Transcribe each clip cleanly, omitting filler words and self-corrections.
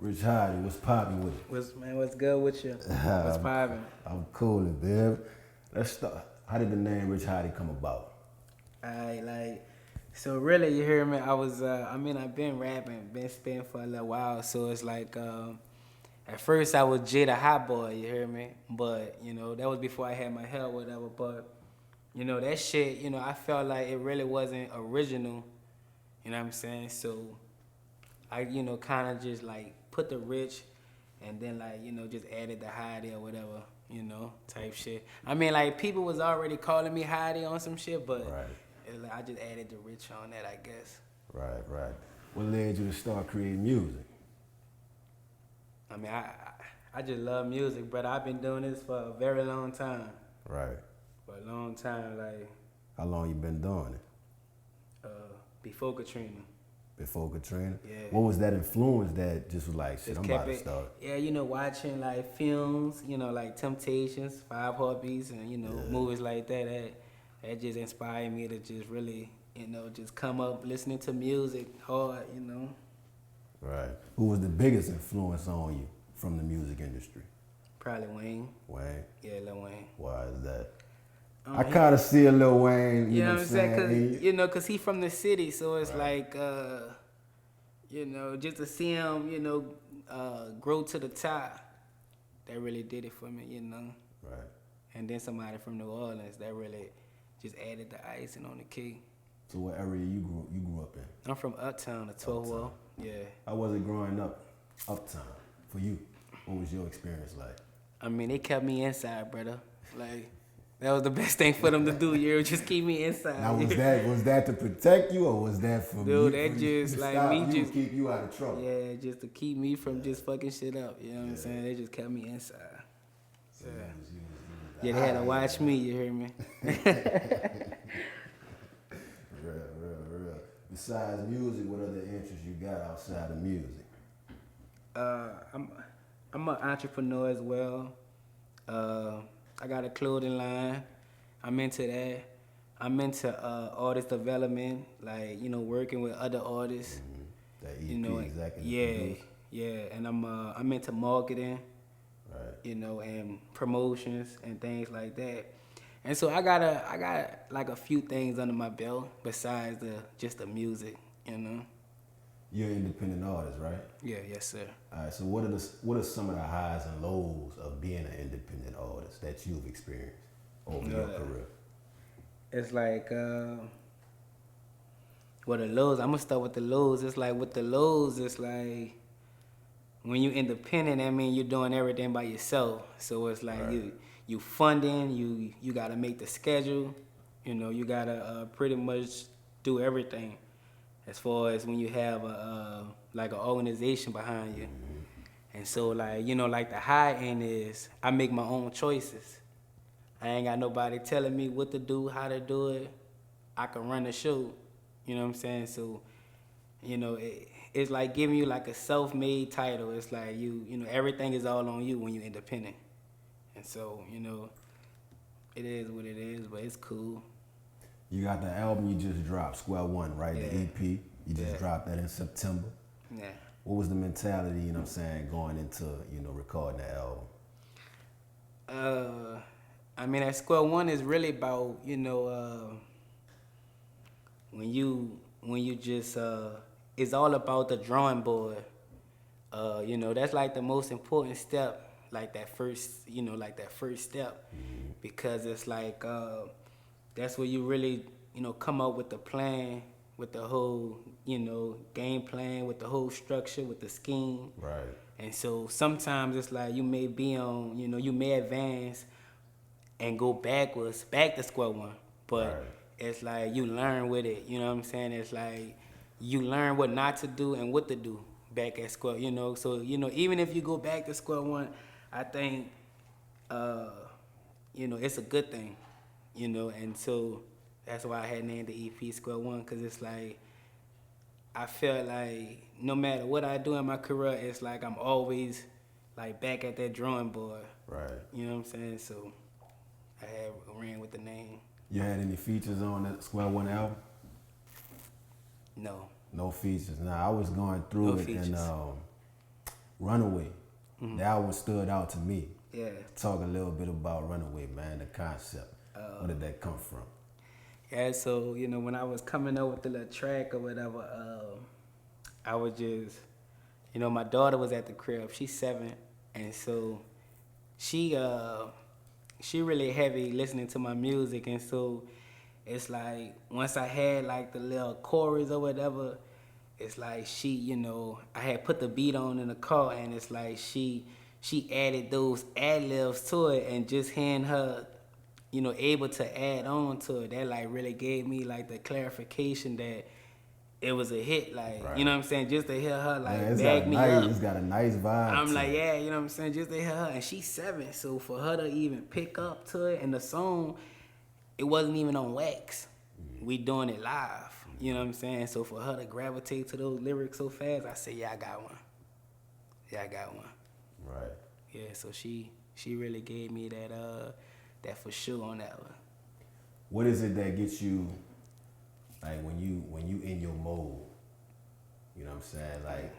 Rich Hottie, what's poppin' with it? What's good with you? What's poppin'? I'm coolin', babe. Let's start. How did the name Rich Hottie come about? So really, you hear me? I've been rapping, been spitting for a little while. So it's like, at first I was Jay the Hot Boy, you hear me? But, that was before I had my hair or whatever. But, that shit, I felt like it really wasn't original, you know what I'm saying? So I, kind of just like put the Rich and then like, just added the Hottie or whatever, type shit. I mean, like people was already calling me Hottie on some shit, but Right. I just added the Rich on that, I guess. Right. What led you to start creating music? I mean, I just love music, brother. I've been doing this for a very long time. Right. For a long time, like. How long you been doing it? Before Katrina. Before Katrina? Yeah. What was that influence that just was like, shit, I'm about to start? Yeah, watching like films, like Temptations, Five Heartbeats, and movies like that. That just inspired me to just really, just come up listening to music hard, Right. Who was the biggest influence on you from the music industry? Probably Wayne. Wayne? Yeah, Lil Wayne. Why is that? I kind of see a Lil Wayne, you know what I'm saying? Cause he from the city, so it's like, just to see him, grow to the top, that really did it for me, Right. And then somebody from New Orleans that really just added the icing on the cake. So what area you grew up in? I'm from Uptown, the 12th Wall. Yeah. How was it growing up uptown for you? What was your experience like? I mean, they kept me inside, brother. Like, that was the best thing for them to do, just keep me inside. Now, was that to protect you, or was that for Dude, me? that just like me just keep you out of trouble. Yeah, just to keep me from just fucking shit up. You know what I'm saying? They just kept me inside. So yeah, they had to watch me. You hear me? Real. Besides music, what other interests you got outside of music? I'm an entrepreneur as well. I got a clothing line. I'm into that. I'm into artist development, like working with other artists. That EP, exactly. Yeah, and I'm into marketing, right? And promotions and things like that. And so I got like a few things under my belt besides just the music, You're an independent artist, right? Yeah, yes, sir. All right. So what are some of the highs and lows of being an independent artist that you've experienced over your career? It's like, the lows. I'm gonna start with the lows. It's like with the lows, it's like when you're independent, I mean you're doing everything by yourself. So it's like you funding, you gotta make the schedule, you gotta pretty much do everything. As far as when you have like an organization behind you. And so like, like the high end is I make my own choices. I ain't got nobody telling me what to do, how to do it. I can run the show, you know what I'm saying? So, it's like giving you like a self-made title. It's like everything is all on you when you're independent. And so, it is what it is, but it's cool. You got the album you just dropped, Square One, right? Yeah. The EP. You just dropped that in September. Yeah. What was the mentality, going into, recording the album? I mean, that Square One is really about, when you just, it's all about the drawing board. That's like the most important step, like that first step, because it's like, that's where you really, come up with the plan, with the whole, game plan, with the whole structure, with the scheme. Right. And so sometimes it's like you may be on, you may advance and go back to square one. But it's like you learn with it, you know what I'm saying? It's like you learn what not to do and what to do back at square, So, even if you go back to square one, I think, it's a good thing, and so that's why I had named the EP Square One, because it's like, I felt like no matter what I do in my career, it's like I'm always like back at that drawing board. Right. You know what I'm saying? So I ran with the name. You had any features on that Square One album? No. No features. Now I was going through it, and Runaway. That one stood out to me. Yeah. Talk a little bit about Runaway, man, the concept. Where did that come from? Yeah, so, when I was coming up with the little track or whatever, I was just, my daughter was at the crib. She's 7, and so she really heavy listening to my music, and so it's like once I had like the little chorus or whatever, it's like she, I had put the beat on in the car, and it's like she added those ad-libs to it, and just hearing her, able to add on to it, that like really gave me like the clarification that it was a hit, like, Right. you know what I'm saying? Just to hear her like Man, bag me up. It's got a nice vibe. I'm to like, it. yeah, you know what I'm saying? Just to hear her, and she's 7, so for her to even pick up to it, and the song, it wasn't even on wax. We doing it live, you know what I'm saying? So for her to gravitate to those lyrics so fast, I said, yeah, I got one. Right. Yeah, so she really gave me that for sure on that one. What is it that gets you, like, when you in your mode? You know what I'm saying? Like,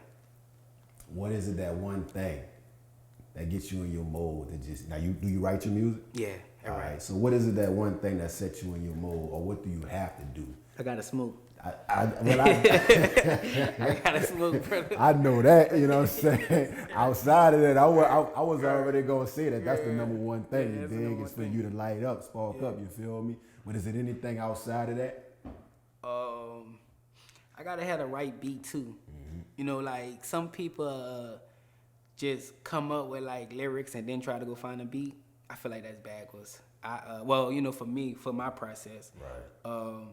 what is it, that one thing that gets you in your mode to just, now do you write your music? Yeah, I All write. right. So what is it, that one thing that sets you in your mode, or what do you have to do? I gotta smoke. I I gotta smoke, brother. I know that, you know what I'm saying? Outside of that, I was already going to say that that's the number one thing, you that's the dig, number is one for you to light up, spark up, you feel me? But is it anything outside of that? I gotta have the right beat too. Like some people just come up with like lyrics and then try to go find a beat. I feel like that's backwards. For me, for my process. Right.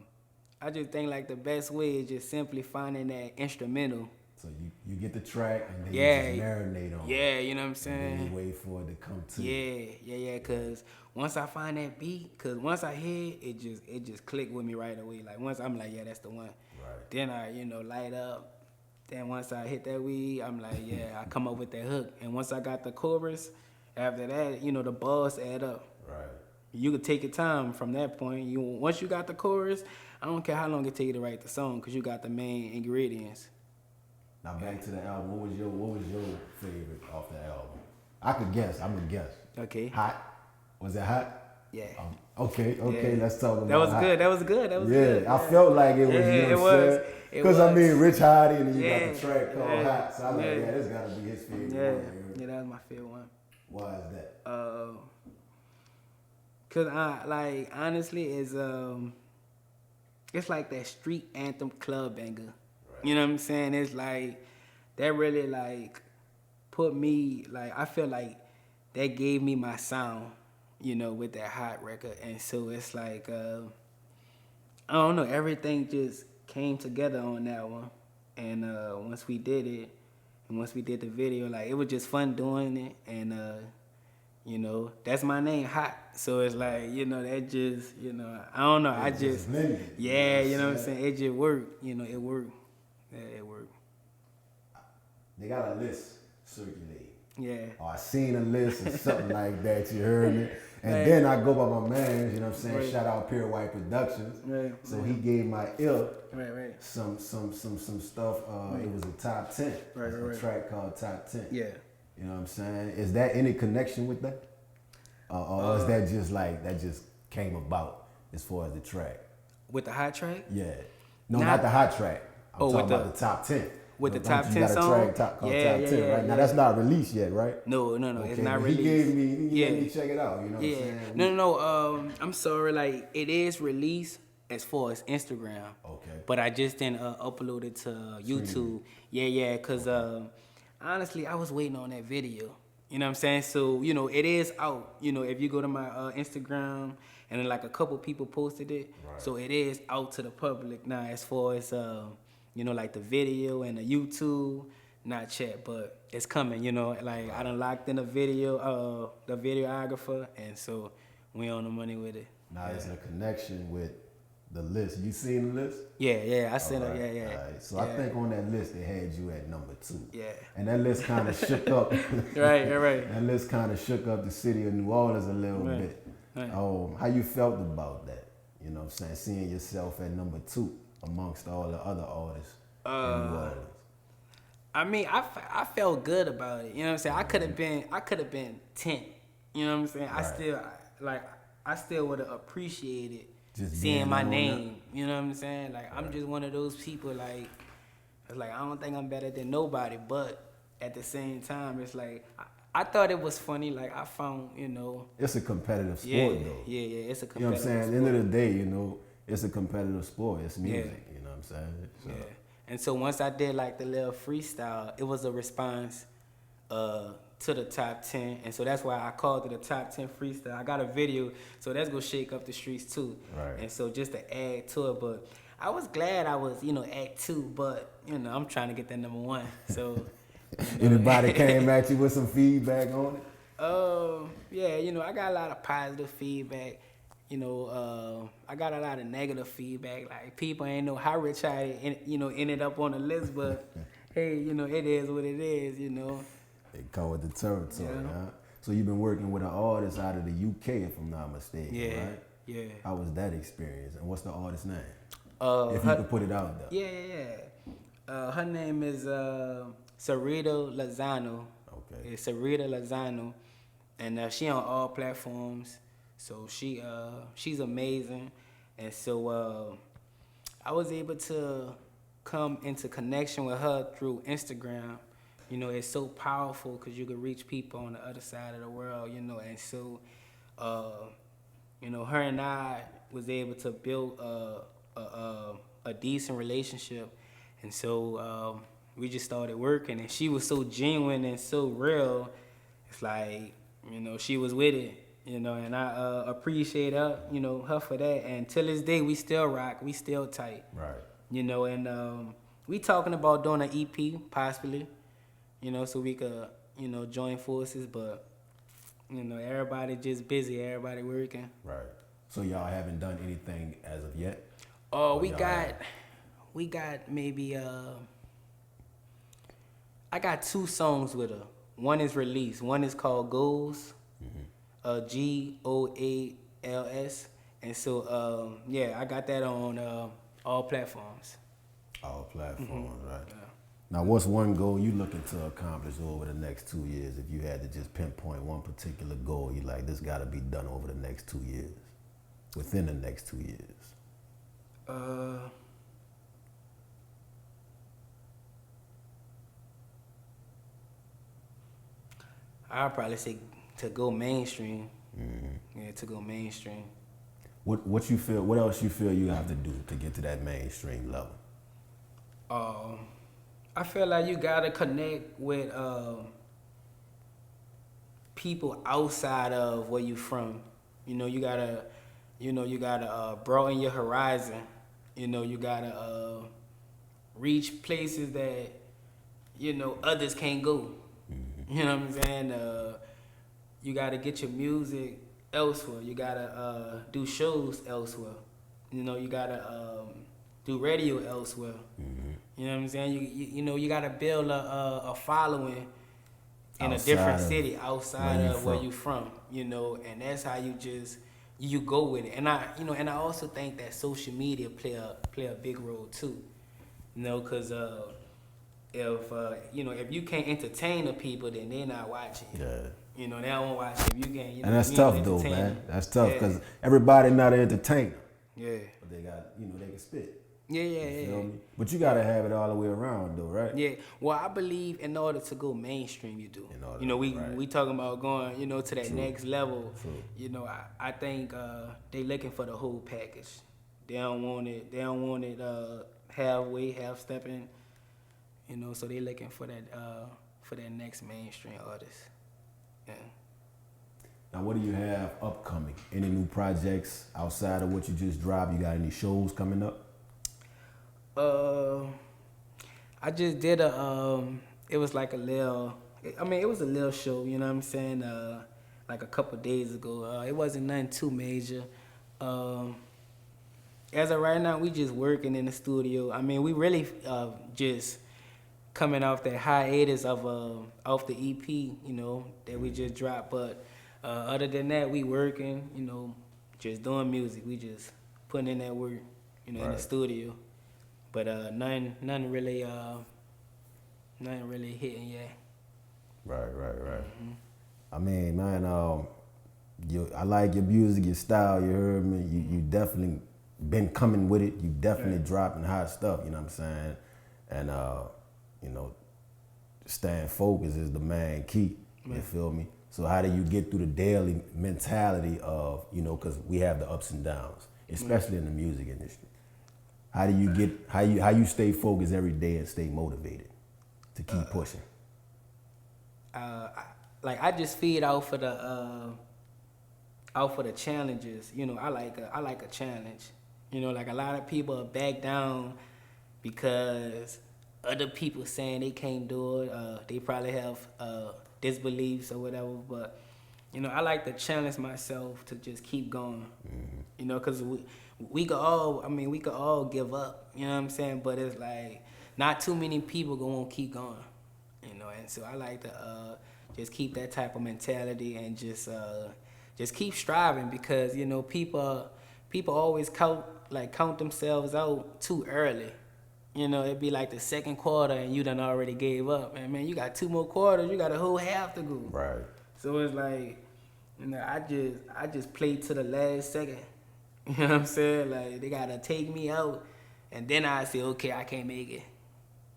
I just think like the best way is just simply finding that instrumental. So you get the track and then Yeah. you just marinate on it. Yeah, you know what I'm And saying? then you wait for it to come to you. Yeah, cause once I find that beat, cause once I hear it, it just click with me right away. Like once I'm like, yeah, that's the one. Right. Then I, light up. Then once I hit that weed, I'm like, yeah, I come up with that hook. And once I got the chorus, after that, the bars add up. Right. You could take your time from that point. Once you got the chorus, I don't care how long it take you to write the song, cause you got the main ingredients. Now back to the album. What was your favorite off the album? I could guess. I'm gonna guess. Okay. Hot. Was it hot? Yeah. Okay. Yeah. Let's talk about That was Hot. good. That was good. Yeah, I felt like it was. Yeah, you know what I'm saying? Because I mean, Rich Hottie, and then you got the track called Hot. So I'm like, yeah, this gotta be his favorite one. Yeah, that was my favorite one. Why is that? Cause I honestly it's like that street anthem club banger. Right. You know what I'm saying? It's like that really like put me like, I feel like that gave me my sound, with that Hot record. And so it's like I don't know, everything just came together on that one. And once we did it, and once we did the video, like it was just fun doing it. And that's my name, Hot. So it's like, that just, I don't know. I just, yeah, you know what I'm saying? It just worked. It worked. Yeah, it worked. They got a list circulating. Yeah. Or I seen a list or something like that, you heard me? And then I go by my man, you know what I'm saying? Right. Shout out Pure White Productions. Right. So he gave my ill some stuff. It was a top 10. A track called Top 10. Yeah. You know what I'm saying? Is that any connection with that? Or is that just like, that just came about as far as the track? With the Hot track? Yeah. No, not the Hot track. I'm talking about the top 10. With the Don't top you 10 got song? a track called Top 10, right? Now that's not released yet, right? No, Okay, it's not but released. He let me check it out, you know what I'm saying? No, I'm sorry, like it is released as far as Instagram. Okay. But I just didn't upload it to YouTube. Yeah, cause honestly, I was waiting on that video. You know what I'm saying? So, it is out. If you go to my Instagram, and then like a couple people posted it. Right. So it is out to the public now as far as, like the video and the YouTube, not yet, but it's coming, like I done locked in the video, the videographer, and so we on the money with it. Now it's a connection with the list. You seen the list? Yeah, I seen it, yeah. All right. So I think on that list, they had you at number 2. Yeah. And that list kind of shook up. Right. That list kind of shook up the city of New Orleans a little bit. Right. How you felt about that? You know what I'm saying? Seeing yourself at number 2 amongst all the other artists in New Orleans. I mean, I felt good about it. You know what I'm saying? I could have been 10. You know what I'm saying? Right. I still would have appreciated Just seeing being my on name. You know what I'm saying? Like I'm Right. just one of those people. Like it's like I don't think I'm better than nobody, but at the same time, it's like I thought it was funny. Like I found, It's a competitive sport, yeah, though. yeah, it's a You know what I'm competitive saying? At the sport. end of the day, it's a competitive sport. It's Yeah. music. You know what I'm saying? So, Yeah. And so once I did like the little freestyle, it was a response to the top 10. And so that's why I called it a top 10 freestyle. I got a video, so that's gonna shake up the streets too. Right. And so just to add to it, but I was glad I was, act 2, but I'm trying to get that number 1. So Anybody came at you with some feedback on it? Yeah, I got a lot of positive feedback. I got a lot of negative feedback. Like people ain't know how rich I, ended up on the list, but hey, it is what it is. It come with the territory, Yeah. huh? So you've been working with an artist out of the UK, if I'm not mistaken, Yeah, right? yeah. How was that experience? And what's the artist's name? If you Her, could put it out there. yeah. Her name is Sarita Lozano. Okay. It's Sarita Lozano, and she on all platforms. So she's amazing, and so I was able to come into connection with her through Instagram. It's so powerful because you can reach people on the other side of the world. And so her and I was able to build a decent relationship, and so we just started working, and she was so genuine and so real. It's like she was with it. And I appreciate her, her for that. And till this day, we still rock, we still tight. Right. And we talking about doing an EP, possibly, so we could, join forces. But, everybody just busy, everybody working. Right. So y'all haven't done anything as of yet? Oh, Or we y'all got maybe, I got 2 songs with her. One is released. One is called Goals. GOALS, and so I got that on all platforms. All platforms, right? Yeah. Now, what's one goal you looking to accomplish over the next 2 years? If you had to just pinpoint one particular goal, you like this got to be done over the next 2 years, within the next 2 years. I'd probably say to go mainstream. Yeah, to go mainstream. What you feel? What else you feel you have to do to get to that mainstream level? I feel like you gotta connect with people outside of where you from. You gotta broaden your horizon. You gotta reach places that others can't go. You know what I'm saying? You gotta get your music elsewhere. You gotta do shows elsewhere. You gotta do radio elsewhere. You know what I'm saying? You gotta build a following in a different city outside of where you from. And that's how you go with it. And I also think that social media play a big role too. Because if you can't entertain the people, then they're not watching. Yeah. They don't watch if you can't. And that's tough though, man. That's tough Yeah. because everybody not an entertainer. Yeah. But they got, they can spit. Yeah. You feel me? But you gotta have it all the way around though, right? Yeah. Well, I believe in order to go mainstream, you do. We talking about going, to that next level. True. I think they looking for the whole package. They don't want it halfway, half stepping. So they looking for that next mainstream artist. Yeah. Now, what do you have upcoming? Any new projects outside of what you just dropped? You got any shows coming up? I just did it was like a little show, you know what I'm saying? Like a couple days ago. It wasn't nothing too major. As of right now, we just working in the studio. I mean, we really just coming off that hiatus of off the EP, that we just dropped. But other than that, we working, just doing music. We just putting in that work, in the studio. But nothing really nothing really hitting yet. Right. I mean, man, I like your music, your style. You heard me. You definitely been coming with it. You definitely dropping hot stuff. You know what I'm saying? And you know, staying focused is the main key. You feel me? So how do you get through the daily mentality of, you know, because we have the ups and downs, especially in the music industry. How do you get how you stay focused every day and stay motivated to keep pushing? I just feed out for the challenges. You know, I like a challenge. You know, like a lot of people back down because other people saying they can't do it. They probably have disbeliefs or whatever. But you know, I like to challenge myself to just keep going. You know, because we could all give up. You know what I'm saying? But it's like not too many people gonna keep going. You know, and so I like to just keep that type of mentality and just keep striving, because you know people always count themselves out too early. You know, it'd be like the second quarter and you done already gave up. And man, you got 2 more quarters, you got a whole half to go. Right. So it's like, you know, I just play to the last second. You know what I'm saying? Like they gotta take me out, and then I say, okay, I can't make it.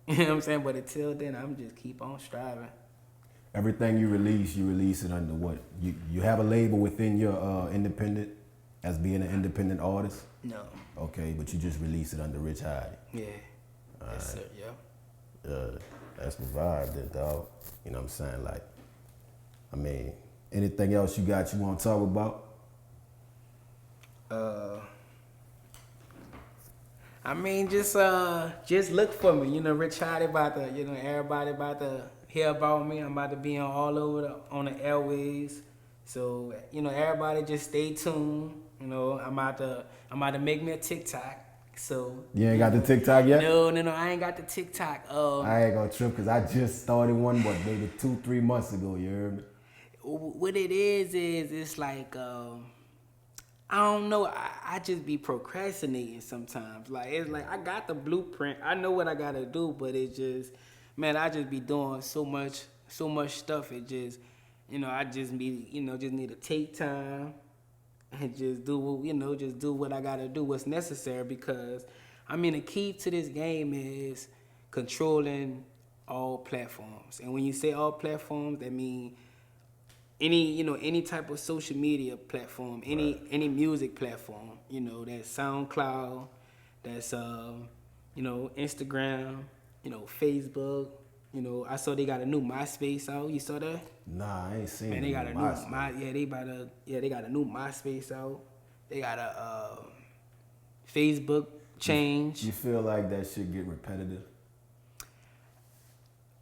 You know what I'm saying? But until then, I'm just keep on striving. Everything you release it under what? You have a label within your independent, as being an independent artist? No. Okay, but you just release it under Rich Hottie. Yeah. Yes, sir. Yeah. That's the vibe, there, dog. You know what I'm saying? Like, I mean, anything else you want to talk about? I mean, just look for me. You know, Rich Hottie everybody about to hear about me. I'm about to be on on the airways. So, you know, everybody just stay tuned. You know, I'm about to make me a TikTok. So you ain't got the TikTok yet? No, I ain't got the TikTok. I ain't gonna trip because I just started one, maybe 2-3 months ago. You heard me? What it is it's like I don't know. I just be procrastinating sometimes. Like it's like I got the blueprint. I know what I gotta do, but it just, man, I just be doing so much stuff. It just, you know, I just be, you know, just need to take time and just do what I gotta do, what's necessary, because I mean the key to this game is controlling all platforms. And when you say all platforms, that means any type of social media platform, any music platform, you know, that's SoundCloud, that's Instagram, you know, Facebook. You know, I saw they got a new MySpace out. You saw that? Nah, I ain't seen it. Man, they got a new they got a new MySpace out. They got a Facebook change. You feel like that shit get repetitive?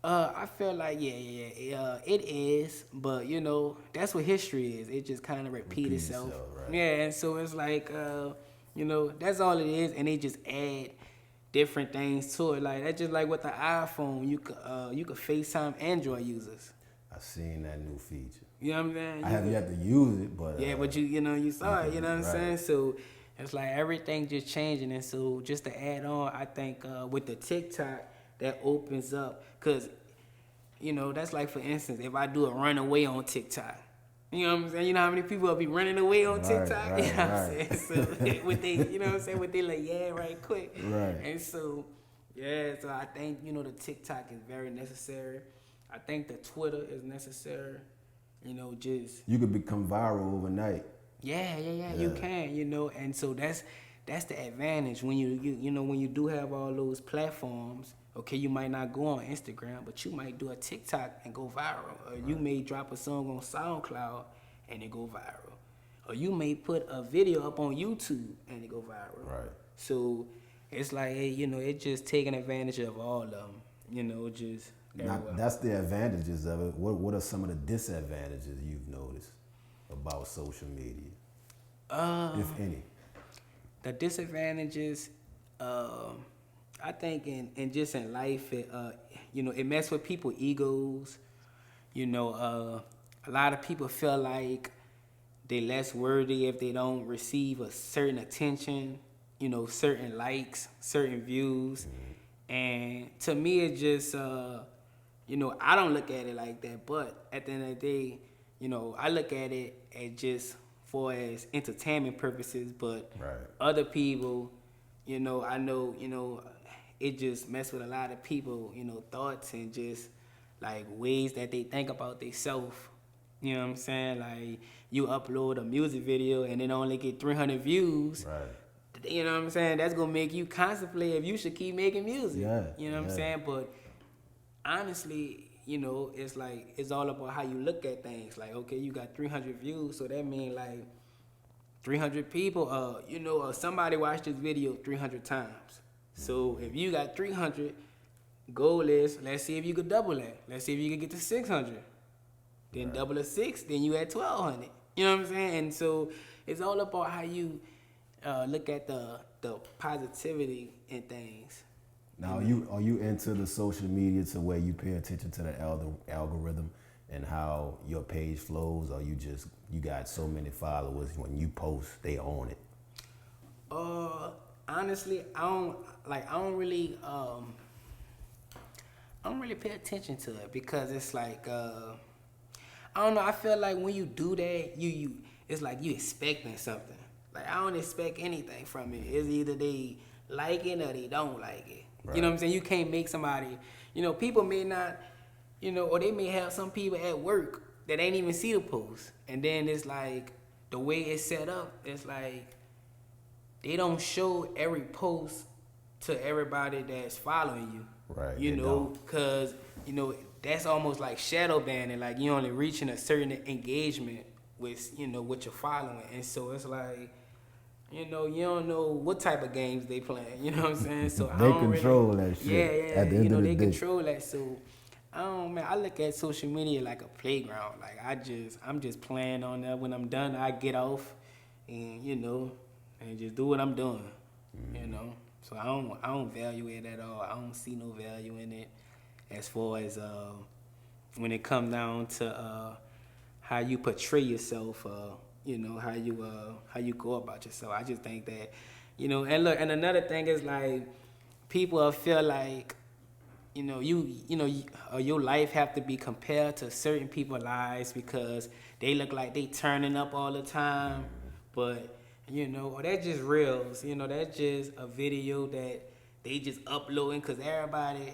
I feel like it is, but you know that's what history is. It just kind of repeat itself. Right. Yeah, and so it's like you know, that's all it is, and they just add different things to it. Like that's just like with the iPhone, you could FaceTime Android users. I seen that new feature. You know what I'm saying? I have yet to use it, but yeah, but you saw it. You know what I'm right. saying? So it's like everything just changing, and so just to add on, I think with the TikTok, that opens up, because you know that's like, for instance, if I do a runaway on TikTok, you know what I'm saying? You know how many people will be running away on TikTok? Right, you know what I'm saying? So with they, you know what I'm saying? With they like, yeah, right quick. Right. And so, yeah, so I think, you know, the TikTok is very necessary. I think the Twitter is necessary. You know, just you could become viral overnight. Yeah, you can, you know, and so that's the advantage when you know, when you do have all those platforms. Okay, you might not go on Instagram, but you might do a TikTok and go viral. Or you may drop a song on SoundCloud and it go viral. Or you may put a video up on YouTube and it go viral. Right. So it's like, hey, you know, it's just taking advantage of all of them. You know, just everywhere. That's the advantages of it. What are some of the disadvantages you've noticed about social media, if any? The disadvantages, I think in just in life, it, you know, it messes with people's egos. You know, a lot of people feel like they less worthy if they don't receive a certain attention, you know, certain likes, certain views. And to me, it just, I don't look at it like that. But at the end of the day, I look at it as just for as entertainment purposes. But other people, I know, it just mess with a lot of people, thoughts and just like ways that they think about themselves. You know what I'm saying? Like you upload a music video and it only get 300 views. Right. You know what I'm saying? That's gonna make you contemplate if you should keep making music. Yeah. You know what I'm saying? But honestly, it's like it's all about how you look at things. Like, okay, you got 300 views, so that means like 300 people. Somebody watched this video 300 times. So if you got 300, goal is let's see if you could double that. Let's see if you can get to 600. Then double the 6, then you at 1,200. You know what I'm saying? And so it's all about how you look at the positivity in things. Now, are you into the social media to where you pay attention to the algorithm and how your page flows, or you got so many followers when you post they own it? Honestly, I don't really pay attention to it because it's like I don't know. I feel like when you do that, it's like you expecting something. Like I don't expect anything from it. It's either they like it or they don't like it. Right. You know what I'm saying? You can't make somebody. People may not. Or they may have some people at work that ain't even see the post, and then it's like the way it's set up. It's like they don't show every post to everybody that's following you. Right. Because that's almost like shadow banning. Like you only reaching a certain engagement with what you're following, and so it's like you don't know what type of games they playing. You know what I'm saying? So they control that shit. Yeah. At the end of the day. Control that. So I look at social media like a playground. Like I'm just playing on that. When I'm done, I get off, and and just do what I'm doing. So I don't value it at all. I don't see no value in it as far as when it comes down to how you portray yourself, how you go about yourself. I just think that, and look, and another thing is like people feel like, your life have to be compared to certain people's lives because they look like they turning up all the time, but that's just reels. That's just a video that they just uploading because everybody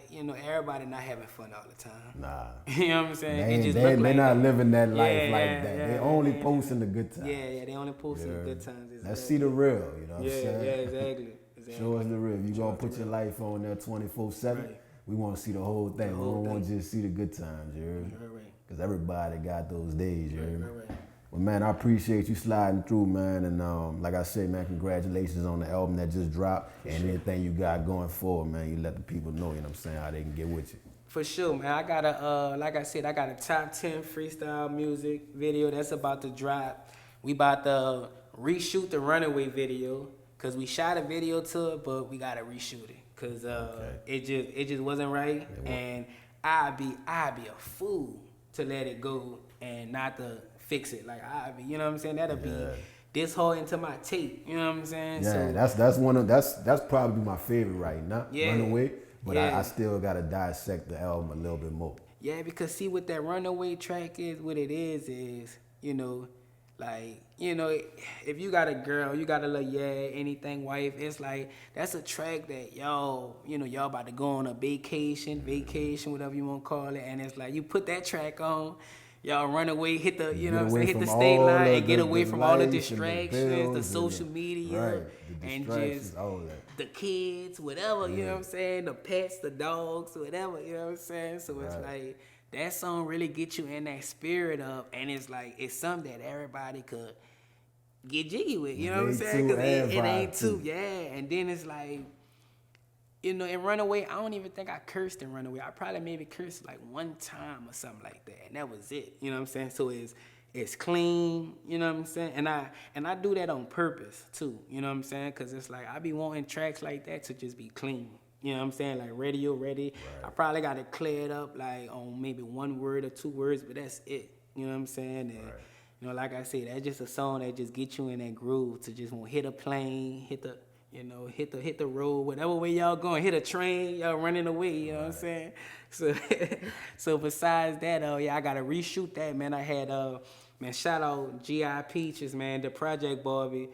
not having fun all the time. Nah. You know what I'm saying? They're not living that life like that. They only posting the good times. Yeah, they only posting the good times. Exactly. Let's see the real, you know what I'm saying? Yeah, exactly. Show us the real. You gonna put your life on there 24/7. Right. We want to see the whole thing. We don't want to just see the good times, you heard? Right. Because everybody got those days, you heard? Right. Well, man, I appreciate you sliding through, man. And like I said, man, congratulations on the album that just dropped and anything you got going forward, man. You let the people know, you know what I'm saying, how they can get with you. For sure, man. I got a top 10 freestyle music video that's about to drop. We about to reshoot the Runaway video because we shot a video to it, but we got to reshoot it because it just wasn't right. And I'd be a fool to let it go and not to fix it. Like you know what I'm saying? That'll be this hard into my tape. You know what I'm saying? Yeah, so, that's probably my favorite right now. Runaway. But I still gotta dissect the album a little bit more. Yeah, because see what that Runaway track is, what it is, if you got a girl, you got a little anything wife, it's like that's a track that y'all about to go on a vacation, whatever you want to call it, and it's like you put that track on, y'all run away, hit the hit the state line and get away from all the distractions, the social media, and just all that. The kids, whatever, you know what I'm saying, the pets, the dogs, whatever, you know what I'm saying. So it's like that song really gets you in that spirit of, and it's like it's something that everybody could get jiggy with, you know what I'm saying? Because it ain't too, and then it's like, in Runaway, I don't even think I cursed in Runaway. I probably maybe cursed like one time or something like that, and that was it. You know what I'm saying? So it's clean. You know what I'm saying? And I do that on purpose too. You know what I'm saying? Because it's like I be wanting tracks like that to just be clean. You know what I'm saying? Like radio ready. Right. I probably got to clear it up like on maybe one word or two words, but that's it. You know what I'm saying? And like I said, that's just a song that just gets you in that groove to just want to hit a plane, hit the. You know, hit the road, whatever way y'all going, hit a train, y'all running away, you know what I'm saying? So so besides that, yeah, I gotta reshoot that, man. I had man, shout out G.I. Peaches, man, the Project Barbie,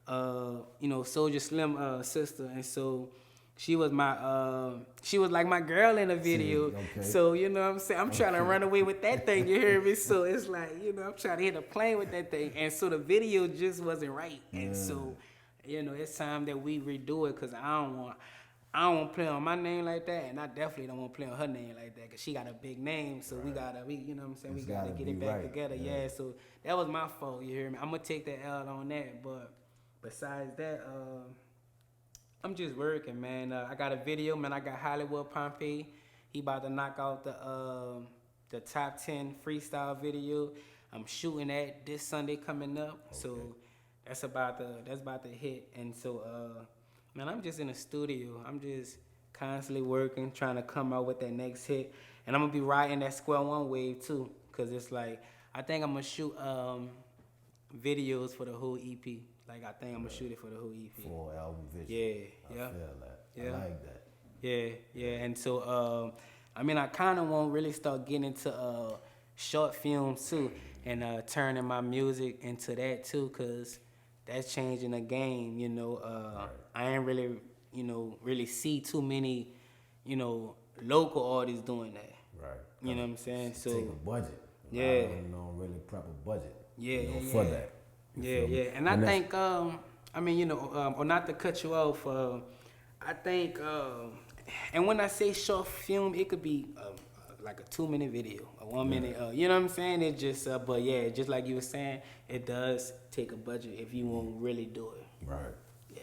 you know, Soldier Slim sister, and so she was like my girl in the video. Okay. So, you know what I'm saying? I'm trying to run away with that thing, you hear me? So it's like, you know, I'm trying to hit a plane with that thing. And so the video just wasn't right. And so, you know, it's time that we redo it because I don't want to play on my name like that, and I definitely don't want to play on her name like that because she got a big name. So we you know what I'm saying, we gotta get it back together. Yeah. So that was my fault. You hear me? I'm gonna take that L on that. But besides that, I'm just working, man. I got a video, man. I got Hollywood Pompey. He about to knock out the top 10 freestyle video. I'm shooting that this Sunday coming up. Okay. So that's about to hit. And so man, I'm just in the studio. I'm just constantly working, trying to come out with that next hit. And I'm gonna be riding that Square One wave too, cause it's like I think I'm gonna shoot videos for the whole EP. Like I think I'm gonna shoot it for the whole EP. Full album vision. Yeah, I feel that. Yeah. I like that. Yeah. And so I mean, I kind of want to really start getting into short films too, and turning my music into that too, cause that's changing the game. You know, I ain't really see too many, you know, local artists doing that. Right. You know what I'm saying? So take a budget. Yeah. No really proper budget. Yeah, you know, for that. Yeah. And I think, I mean, you know, or not to cut you off, I think, and when I say short film, it could be like a 2-minute video, a 1 minute, you know what I'm saying? It just, but yeah, just like you were saying, it does take a budget if you want to really do it. Right. Yeah.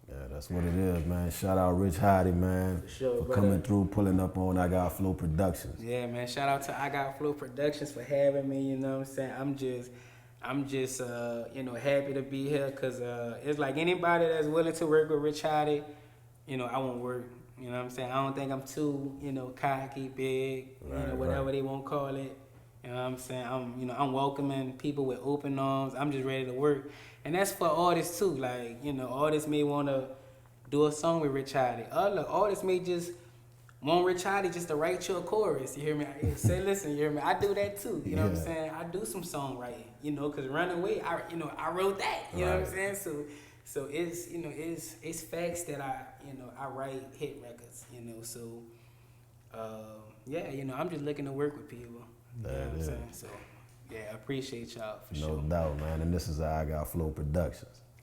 Yeah, that's what it is, man. Shout out Rich Hottie, man, for coming through, pulling up on I Got FLO Productions. Yeah, man. Shout out to I Got FLO Productions for having me. You know what I'm saying? I'm just, you know, happy to be here because it's like anybody that's willing to work with Rich Hottie, you know, I won't work. You know what I'm saying? I don't think I'm too, you know, cocky, big, you know, whatever they won't call it. You know what I'm saying? I'm welcoming people with open arms. I'm just ready to work. And that's for artists too. Like, you know, artists may want to do a song with Rich Hottie. Other artists may just want Rich Hottie just to write you a chorus. You hear me? Say, listen, you hear me? I do that too. You know what I'm saying? I do some songwriting, you know, because Runaway, I wrote that. You know what I'm saying? So it's, you know, it's facts that I write hit records, you know. So, yeah, you know, I'm just looking to work with people. You know what I'm saying? So, yeah, I appreciate y'all for sure. No doubt, man. And this is I Got FLO Productions.